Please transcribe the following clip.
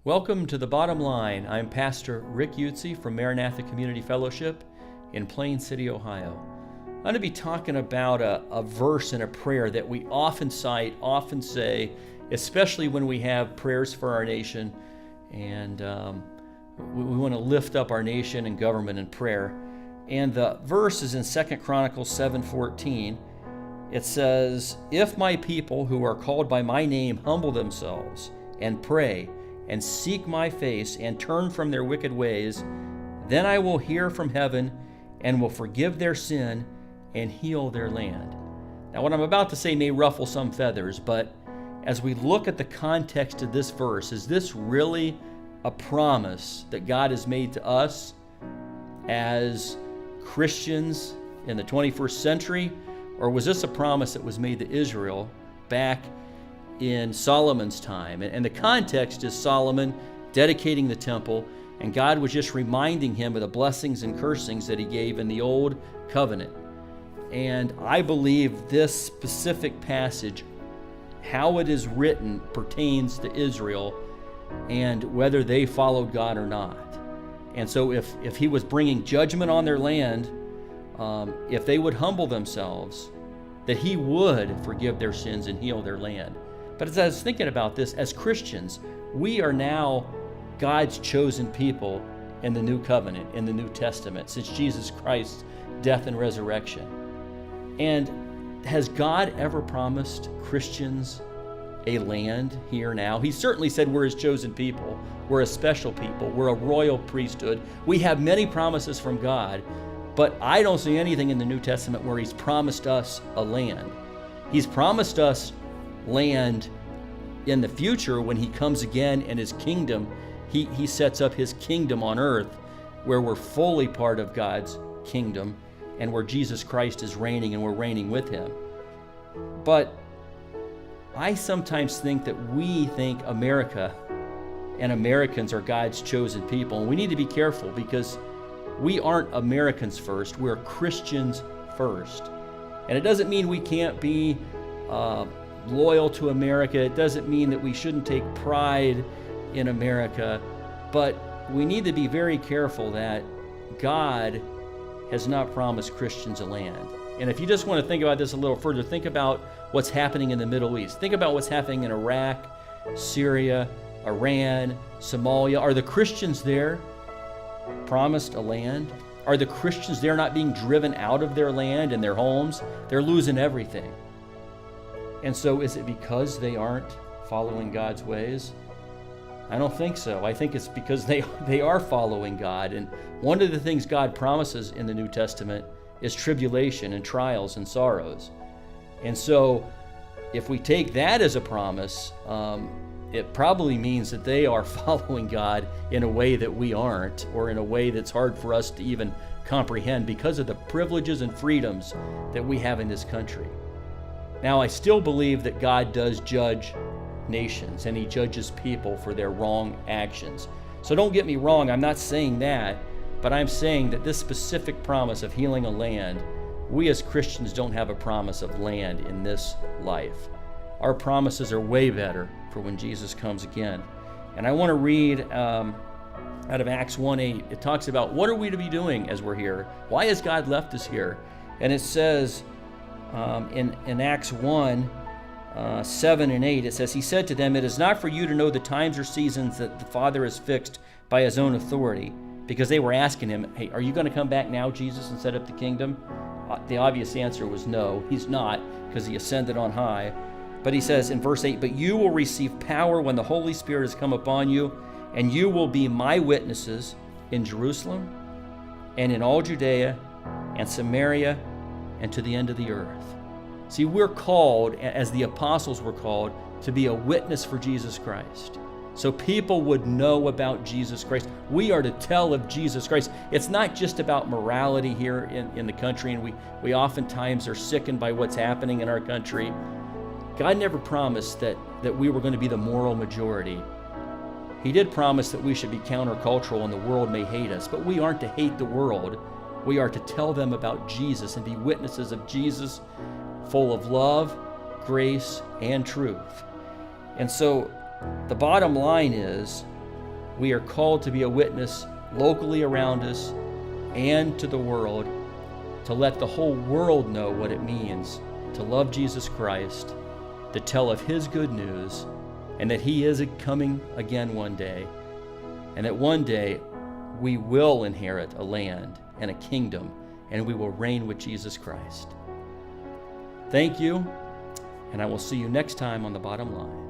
Welcome to The Bottom Line. I'm Pastor Rick Yutzy from Maranatha Community Fellowship in Plain City, Ohio. I'm going to be talking about a verse and a prayer that we often cite, often say, especially when we have prayers for our nation, and we want to lift up our nation and government in prayer. And the verse is in 2 Chronicles 7:14. It says, "If my people who are called by my name humble themselves and pray and seek my face and turn from their wicked ways, then I will hear from heaven and will forgive their sin and heal their land." Now, what I'm about to say may ruffle some feathers, but as we look at the context of this verse, is this really a promise that God has made to us as Christians in the 21st century? Or was this a promise that was made to Israel back in Solomon's time? And the context is Solomon dedicating the temple, and God was just reminding him of the blessings and cursings that he gave in the old covenant. And I believe this specific passage, how it is written, pertains to Israel and whether they followed God or not. And so if he was bringing judgment on their land, if they would humble themselves, that he would forgive their sins and heal their land. But as I was thinking about this, as Christians, we are now God's chosen people in the new covenant, in the New Testament, since Jesus Christ's death and resurrection. And has God ever promised Christians a land here now? He certainly said we're his chosen people. We're a special people. We're a royal priesthood. We have many promises from God, but I don't see anything in the New Testament where he's promised us a land. He's promised us land in the future when he comes again in his kingdom. He sets up his kingdom on earth where we're fully part of God's kingdom and where Jesus Christ is reigning and we're reigning with him. But I sometimes think that we think America and Americans are God's chosen people. And we need to be careful because we aren't Americans first, we're Christians first. And it doesn't mean we can't be loyal to America. It doesn't mean that we shouldn't take pride in America. But we need to be very careful that God has not promised Christians a land. And if you just want to think about this a little further, think about what's happening in the Middle East. Think about what's happening in Iraq, Syria, Iran, Somalia. Are the Christians there promised a land? Are the Christians there not being driven out of their land and their homes? They're losing everything. And so is it because they aren't following God's ways? I don't think so. I think it's because they are following God. And one of the things God promises in the New Testament is tribulation and trials and sorrows. And so if we take that as a promise, it probably means that they are following God in a way that we aren't, or in a way that's hard for us to even comprehend because of the privileges and freedoms that we have in this country. Now, I still believe that God does judge nations and he judges people for their wrong actions. So don't get me wrong, I'm not saying that, but I'm saying that this specific promise of healing a land, we as Christians don't have a promise of land in this life. Our promises are way better for when Jesus comes again. And I want to read out of Acts 1:8. It talks about what are we to be doing as we're here? Why has God left us here? And it says in Acts 1:7 and 8, it says, "He said to them, 'It is not for you to know the times or seasons that the Father has fixed by his own authority.'" Because they were asking him, "Hey, are you going to come back now, Jesus, and set up the kingdom?" The obvious answer was no, he's not, because he ascended on high. But he says in verse 8, "But you will receive power when the Holy Spirit has come upon you, and you will be my witnesses in Jerusalem and in all Judea and Samaria and to the end of the earth." See, we're called, as the apostles were called, to be a witness for Jesus Christ. So people would know about Jesus Christ. We are to tell of Jesus Christ. It's not just about morality here in the country, and we oftentimes are sickened by what's happening in our country. God never promised that we were going to be the moral majority. He did promise that we should be countercultural and the world may hate us, but we aren't to hate the world. We are to tell them about Jesus and be witnesses of Jesus, full of love, grace, and truth. And so the bottom line is we are called to be a witness locally around us and to the world, to let the whole world know what it means to love Jesus Christ, to tell of his good news, and that he is coming again one day, and that one day we will inherit a land and a kingdom, and we will reign with Jesus Christ. Thank you, and I will see you next time on The Bottom Line.